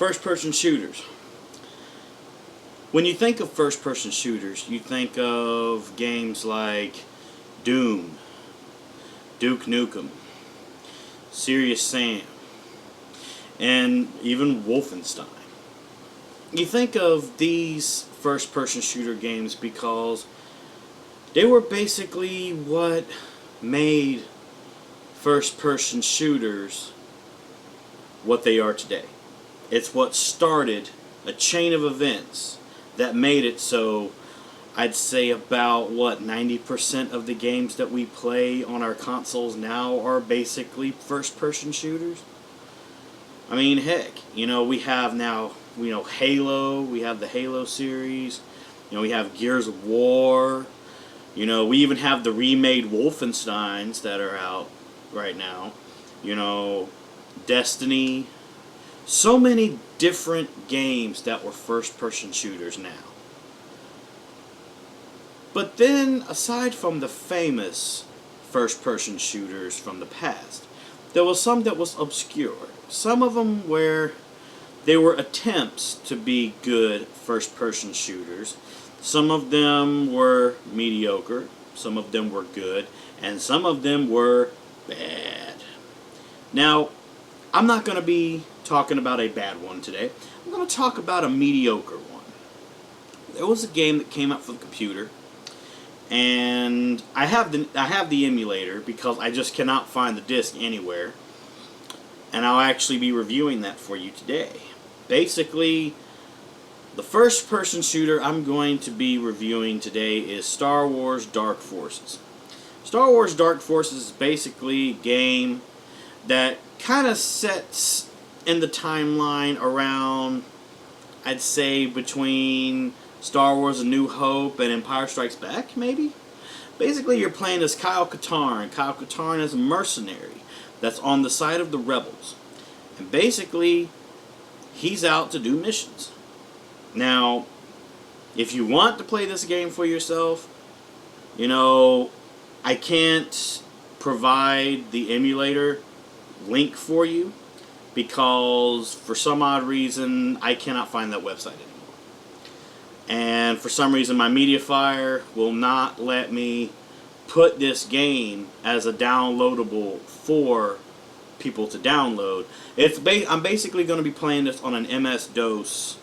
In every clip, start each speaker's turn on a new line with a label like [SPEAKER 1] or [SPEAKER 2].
[SPEAKER 1] First-person shooters. When you think of first-person shooters, you think of games like Doom, Duke Nukem, Serious Sam, and even Wolfenstein. You think of these first-person shooter games because they were basically what made first-person shooters what they are today. It's what started a chain of events that made it so I'd say about, 90% of the games that we play on our consoles now are basically first-person shooters. I mean, heck, we have now, Halo, we have the Halo series, we have Gears of War, we even have the remade Wolfensteins that are out right now, Destiny. So many different games that were first-person shooters now. But then, aside from the famous first-person shooters from the past, there was some that was obscure. Some of them where they were attempts to be good first-person shooters. Some of them were mediocre, some of them were good, and some of them were bad. Now, I'm not going to be talking about a bad one today. I'm going to talk about a mediocre one. There was a game that came out for the computer, and I have the emulator because I just cannot find the disc anywhere, and I'll actually be reviewing that for you today. Basically, the first-person shooter I'm going to be reviewing today is Star Wars Dark Forces. Star Wars Dark Forces is basically a game that kind of sets in the timeline around, I'd say, between Star Wars A New Hope and Empire Strikes Back, maybe? Basically, you're playing as Kyle Katarn. Kyle Katarn is a mercenary that's on the side of the rebels. And basically, he's out to do missions. Now, if you want to play this game for yourself, I can't provide the emulator link for you because for some odd reason I cannot find that website anymore. And for some reason my MediaFire will not let me put this game as a downloadable for people to download. I'm basically going to be playing this on an MS-DOS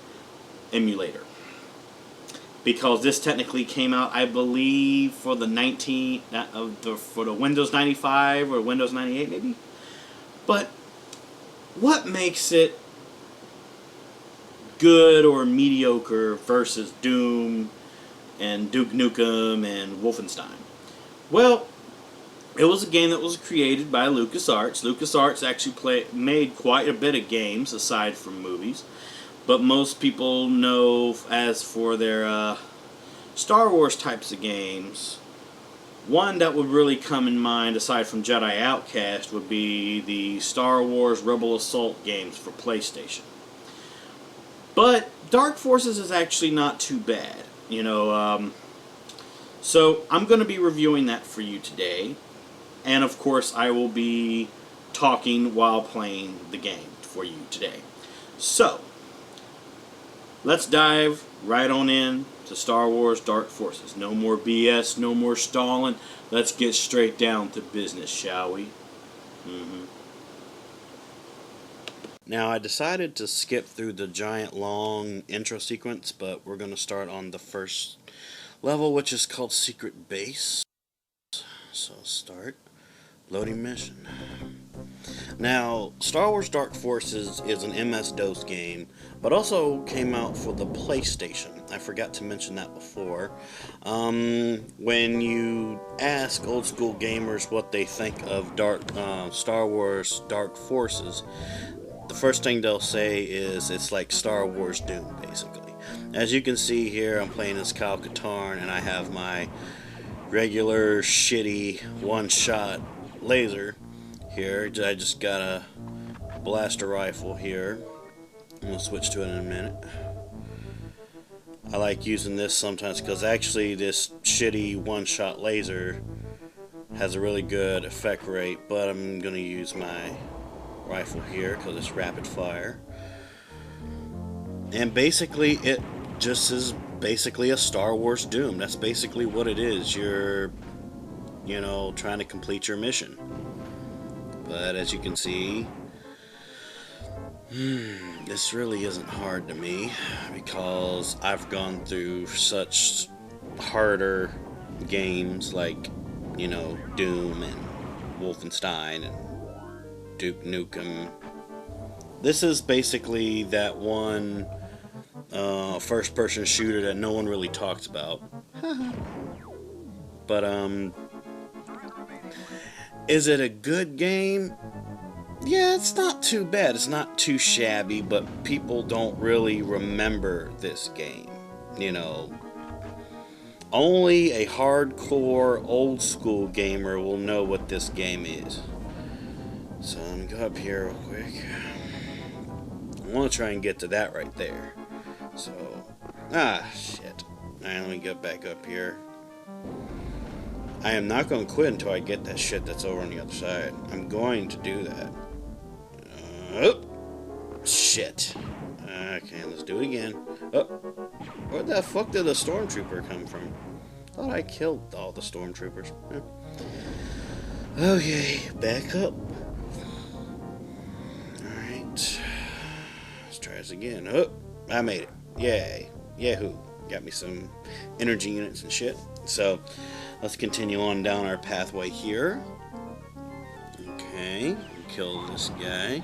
[SPEAKER 1] emulator because this technically came out, I believe, for the for the Windows 95 or Windows 98 maybe. But what makes it good or mediocre versus Doom and Duke Nukem and Wolfenstein? Well, it was a game that was created by LucasArts. LucasArts actually made quite a bit of games aside from movies, but most people know as for their Star Wars types of games. One that would really come in mind, aside from Jedi Outcast, would be the Star Wars Rebel Assault games for PlayStation. But Dark Forces is actually not too bad, so I'm going to be reviewing that for you today. And of course, I will be talking while playing the game for you today. So, let's dive right on in to Star Wars Dark Forces. No more BS, no more stalling. Let's get straight down to business, shall we? Now, I decided to skip through the giant long intro sequence, but we're going to start on the first level, which is called Secret Base. So, start. Loading mission. Now, Star Wars Dark Forces is an MS-DOS game, but also came out for the PlayStation. I forgot to mention that before. When you ask old school gamers what they think of Star Wars Dark Forces, the first thing they'll say is it's like Star Wars Doom, basically. As you can see here, I'm playing as Kyle Katarn, and I have my regular shitty one-shot laser here. I just got a blaster rifle here. I'm going to switch to it in a minute. I like using this sometimes because actually this shitty one-shot laser has a really good effect rate, but I'm going to use my rifle here because it's rapid fire. And basically, it just is basically a Star Wars Doom. That's basically what it is. You're, trying to complete your mission. But as you can see, this really isn't hard to me because I've gone through such harder games like, Doom and Wolfenstein and Duke Nukem. This is basically that one first-person shooter that no one really talks about. But, is it a good game? Yeah, it's not too bad. It's not too shabby, but people don't really remember this game. Only a hardcore, old-school gamer will know what this game is. So, let me go up here real quick. I want to try and get to that right there. So, shit. Alright, let me get back up here. I am not going to quit until I get that shit that's over on the other side. I'm going to do that. Oh, shit. Okay, let's do it again. Oh, where the fuck did the stormtrooper come from? Thought I killed all the stormtroopers. Okay, back up. Alright. Let's try this again. Oh, I made it. Yay. Yahoo. Got me some energy units and shit. So, let's continue on down our pathway here. Okay, kill this guy.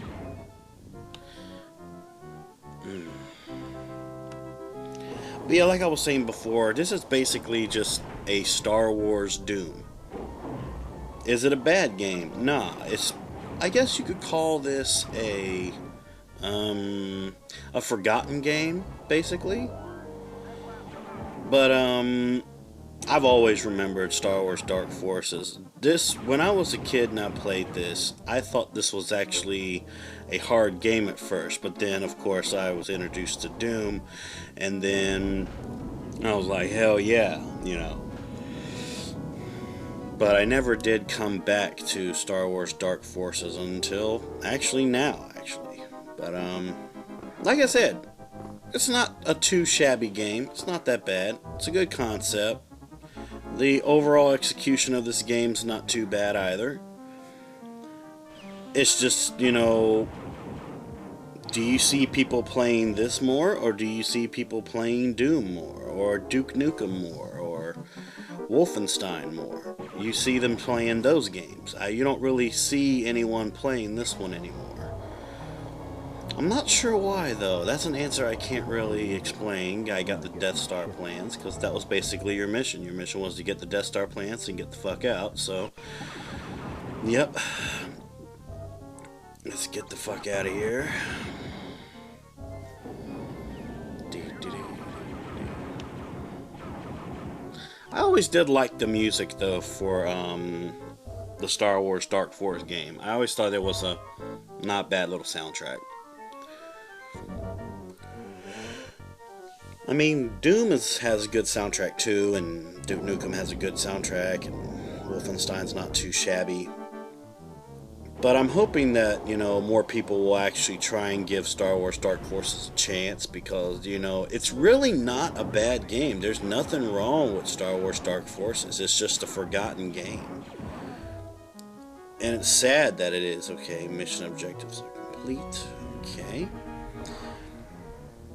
[SPEAKER 1] But yeah, like I was saying before, this is basically just a Star Wars Doom. Is it a bad game? Nah, I guess you could call this a forgotten game, basically. But I've always remembered Star Wars Dark Forces. When I was a kid and I played this, I thought this was actually a hard game at first, but then of course I was introduced to Doom, and then I was like, hell yeah, But I never did come back to Star Wars Dark Forces until now. But like I said, it's not a too shabby game. It's not that bad. It's a good concept. The overall execution of this game's not too bad either. It's just, do you see people playing this more, or do you see people playing Doom more, or Duke Nukem more, or Wolfenstein more? You see them playing those games. You don't really see anyone playing this one anymore. I'm not sure why, though. That's an answer I can't really explain. I got the Death Star plans, because that was basically your mission. Your mission was to get the Death Star plans and get the fuck out, so... Yep. Let's get the fuck out of here. I always did like the music, though, for the Star Wars Dark Force game. I always thought it was a not bad little soundtrack. I mean, Doom has a good soundtrack too, and Duke Nukem has a good soundtrack, and Wolfenstein's not too shabby. But I'm hoping that, more people will actually try and give Star Wars Dark Forces a chance, because, it's really not a bad game. There's nothing wrong with Star Wars Dark Forces. It's just a forgotten game. And it's sad that it is. Okay, mission objectives are complete. Okay.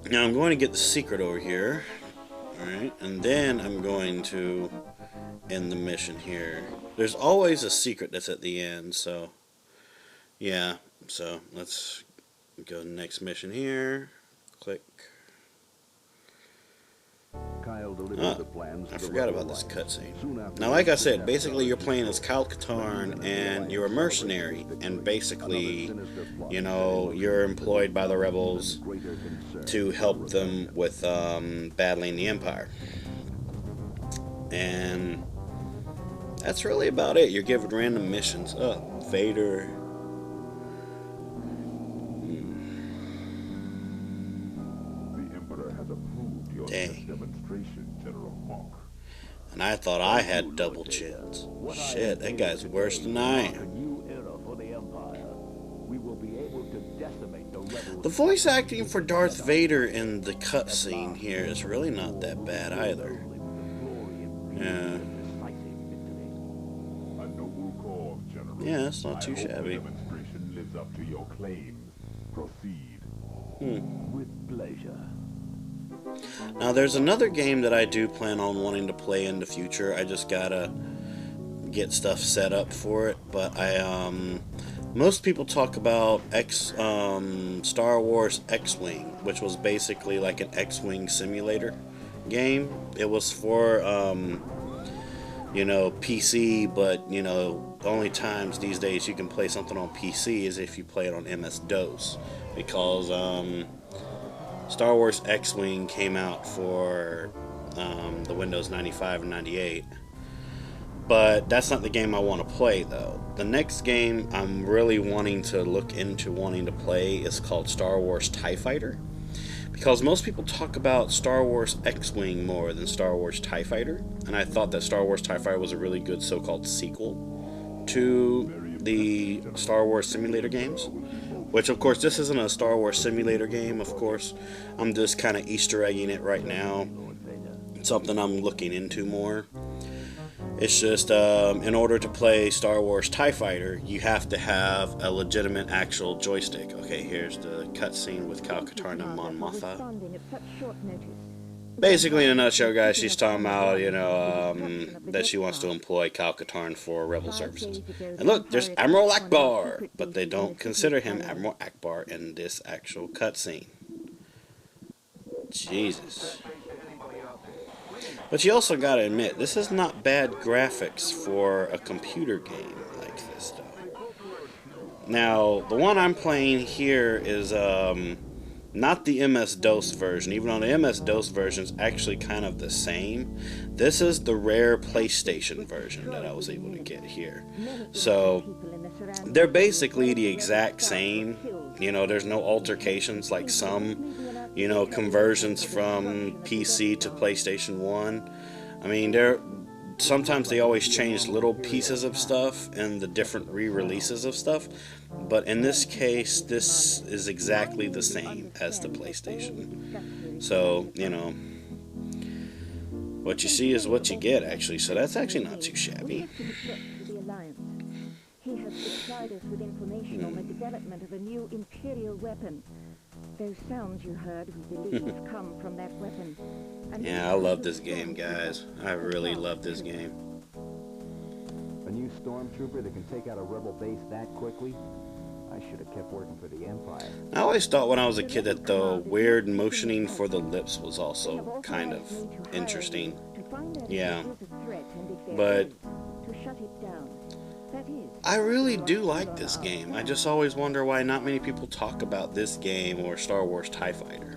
[SPEAKER 1] Now I'm going to get the secret over here. Alright, and then I'm going to end the mission here. There's always a secret that's at the end, so... Yeah, so let's go to the next mission here. Click. I forgot about this cutscene. Now, like I said, basically you're playing as Kyle Katarn, and you're a mercenary, and basically, you're employed by the rebels to help them with battling the Empire. And that's really about it. You're given random missions. Oh, Vader. Dang. And I thought I had double chins. Shit, that guy's worse than I am. The voice acting for Darth Vader in the cutscene here is really not that bad either. Yeah. Yeah, it's not too shabby. With pleasure. Now there's another game that I do plan on wanting to play in the future. I just gotta get stuff set up for it. But most people talk about Star Wars X-Wing, which was basically like an X-Wing simulator game. It was for PC, but the only times these days you can play something on PC is if you play it on MS-DOS, because Star Wars X-Wing came out for the Windows 95 and 98. But that's not the game I want to play, though. The next game I'm really wanting to play is called Star Wars TIE Fighter. Because most people talk about Star Wars X-Wing more than Star Wars TIE Fighter. And I thought that Star Wars TIE Fighter was a really good so-called sequel to the Star Wars simulator games. Which, of course, this isn't a Star Wars simulator game, of course. I'm just kind of Easter egging it right now. It's something I'm looking into more. It's just, in order to play Star Wars TIE Fighter, you have to have a legitimate actual joystick. Okay, here's the cutscene with Kal Katarn and Mon Mothma. Basically, in a nutshell, guys, she's talking about, that she wants to employ Kal Katarn for rebel services. And look, there's Admiral Akbar, but they don't consider him Admiral Akbar in this actual cutscene. Jesus. But you also gotta admit, this is not bad graphics for a computer game like this, though. Now, the one I'm playing here is not the MS-DOS version, even though the MS-DOS version is actually kind of the same. This is the rare PlayStation version that I was able to get here. So, they're basically the exact same. There's no altercations like some, conversions from PC to PlayStation 1. I mean, sometimes they always change little pieces of stuff and the different re-releases of stuff. But in this case, this is exactly the same as the PlayStation. So, what you see is what you get, actually. So that's actually not too shabby. He has supplied us with information on the development of a new Imperial weapon. Those sounds you heard, we believe, come from that weapon. Yeah, I love this game, guys. I really love this game.
[SPEAKER 2] A new stormtrooper that can take out a rebel base that quickly? I should have kept working for the Empire.
[SPEAKER 1] I always thought when I was a kid that the weird motioning for the lips was also kind of interesting. Yeah. But I really do like this game. I just always wonder why not many people talk about this game or Star Wars TIE Fighter.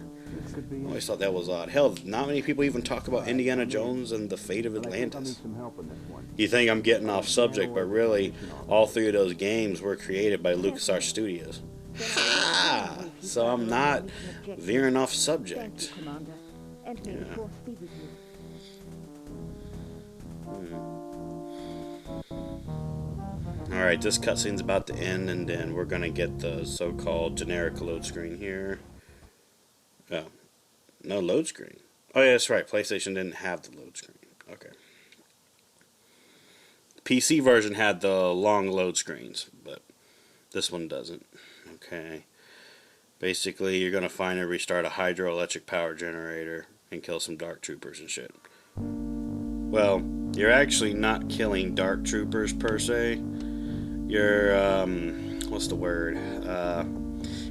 [SPEAKER 1] I always thought that was odd. Hell, not many people even talk about Indiana Jones and the Fate of Atlantis. You think I'm getting off subject, but really, all three of those games were created by LucasArts Studios. Ha! So I'm not veering off subject. Yeah. Alright, this cutscene's about to end, and then we're gonna get the so-called generic load screen here. Oh, no load screen. Oh yeah, that's right, PlayStation didn't have the load screen. Okay. The PC version had the long load screens, but this one doesn't. Okay. Basically, you're gonna find and restart a hydroelectric power generator and kill some dark troopers and shit. Well, you're actually not killing dark troopers per se. You're, what's the word?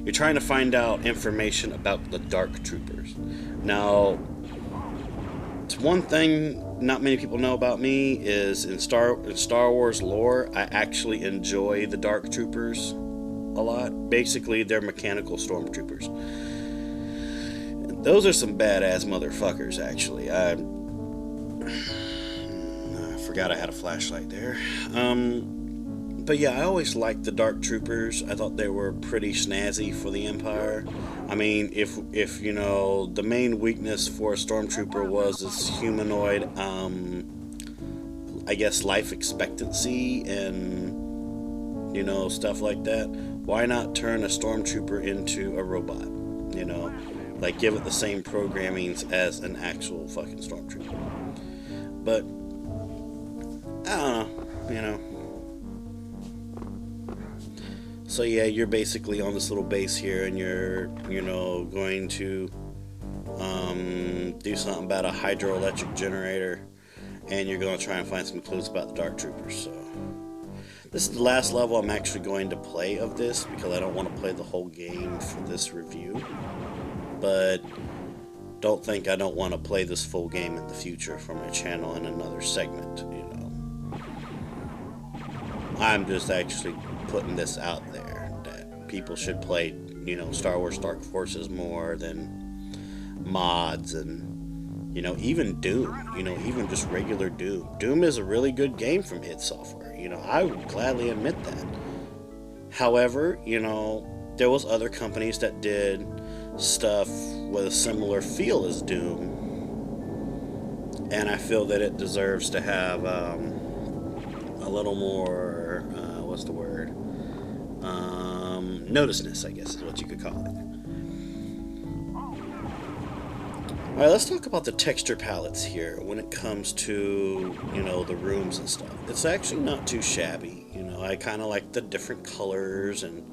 [SPEAKER 1] You're trying to find out information about the dark troopers. Now, it's one thing not many people know about me is in Star Wars lore, I actually enjoy the dark troopers a lot. Basically, they're mechanical stormtroopers. Those are some badass motherfuckers, actually. I forgot I had a flashlight there. But yeah, I always liked the Dark Troopers. I thought they were pretty snazzy for the Empire. I mean, if the main weakness for a Stormtrooper was this humanoid, I guess, life expectancy and you know, stuff like that. Why not turn a stormtrooper into a robot? You know, like give it the same programmings as an actual fucking stormtrooper. But I don't know, you know. So yeah, you're basically on this little base here, and you're, you know, going to do something about a hydroelectric generator, and you're going to try and find some clues about the Dark Troopers. So this is the last level I'm actually going to play of this, because I don't want to play the whole game for this review. But don't think I don't want to play this full game in the future for my channel in another segment, you know. I'm just actually putting this out there that people should play, you know, Star Wars Dark Forces more than mods and, you know, even Doom, you know, even just regular Doom. Doom is a really good game from id Software, you know, I would gladly admit that. However, you know, there was other companies that did stuff with a similar feel as Doom, and I feel that it deserves to have a little more, what's the word, noticeness, I guess is what you could call it. Alright, let's talk about the texture palettes here when it comes to, you know, the rooms and stuff. It's actually not too shabby, you know. I kind of like the different colors and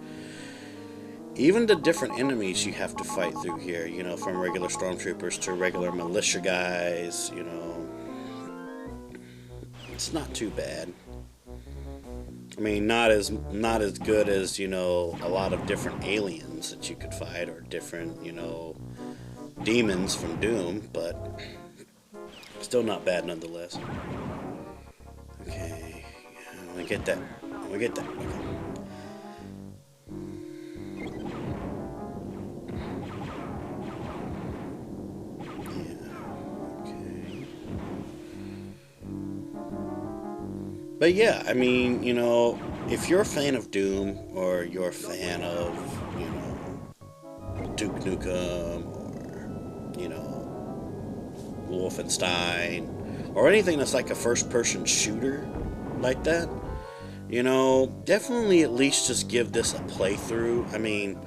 [SPEAKER 1] even the different enemies you have to fight through here, you know, from regular stormtroopers to regular militia guys, you know. It's not too bad. I mean, not as good as, you know, a lot of different aliens that you could fight, or different, you know, demons from Doom, but still not bad nonetheless. Okay, yeah, we get that. We get that. Okay. But yeah, I mean, you know, if you're a fan of Doom, or you're a fan of, you know, Duke Nukem, or, you know, Wolfenstein, or anything that's like a first-person shooter like that, you know, definitely at least just give this a playthrough. I mean,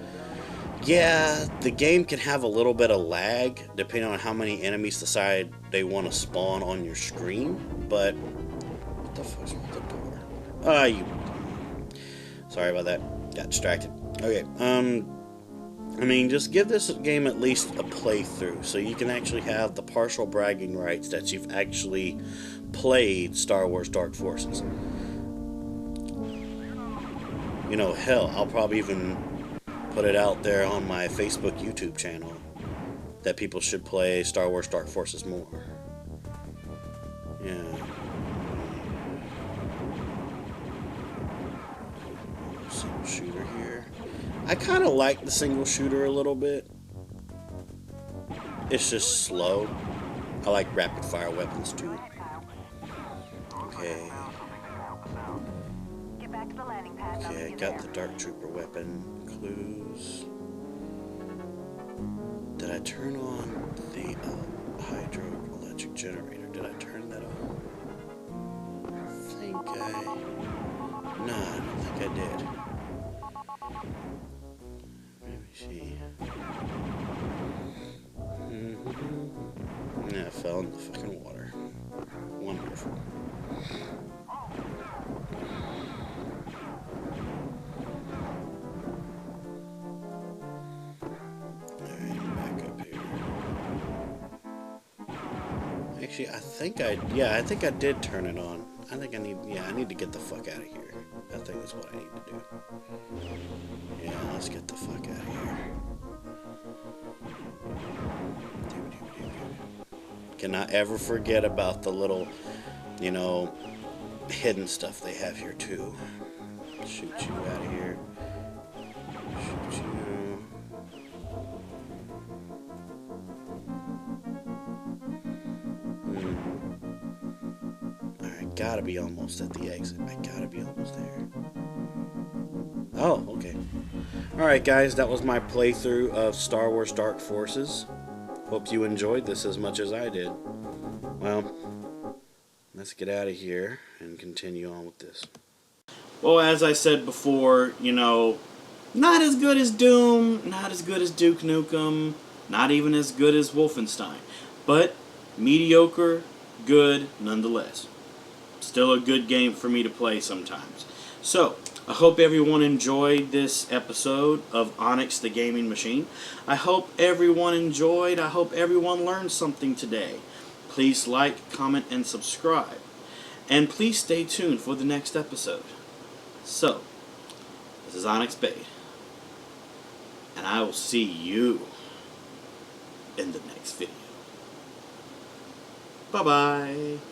[SPEAKER 1] yeah, the game can have a little bit of lag, depending on how many enemies decide they want to spawn on your screen, but what the fuck's with the door? Ah, you. Sorry about that. Got distracted. Okay, I mean, just give this game at least a playthrough, so you can actually have the partial bragging rights that you've actually played Star Wars Dark Forces. You know, hell, I'll probably even put it out there on my Facebook, YouTube channel that people should play Star Wars Dark Forces more. Yeah. Single shooter here. I kind of like the single shooter a little bit. It's just slow. I like rapid fire weapons too. Okay. Okay, I got the Dark Trooper weapon. Clues. Did I turn on the hydroelectric generator? Did I turn that on? No, I don't think I did. Let me see. Yeah, I fell in the fucking water. Wonderful. Alright, back up here. Actually, I think I did turn it on. I think I need to get the fuck out of here. I think that's what I need to do. Yeah, let's get the fuck out of here. Cannot ever forget about the little, you know, hidden stuff they have here too. Shoot you out of here. Shoot you. Alright, gotta be almost at the exit. I gotta be almost there. Oh, okay. Alright guys, that was my playthrough of Star Wars Dark Forces. Hope you enjoyed this as much as I did. Well, let's get out of here and continue on with this. well, as I said before, you know, not as good as Doom, not as good as Duke Nukem, not even as good as Wolfenstein, but mediocre, good nonetheless. Still a good game for me to play sometimes. So, I hope everyone enjoyed this episode of Onyx The Gaming Machine. I hope everyone enjoyed. I hope everyone learned something today. Please like, comment, and subscribe. And please stay tuned for the next episode. So, this is Onyx Bait. And I will see you in the next video. Bye-bye.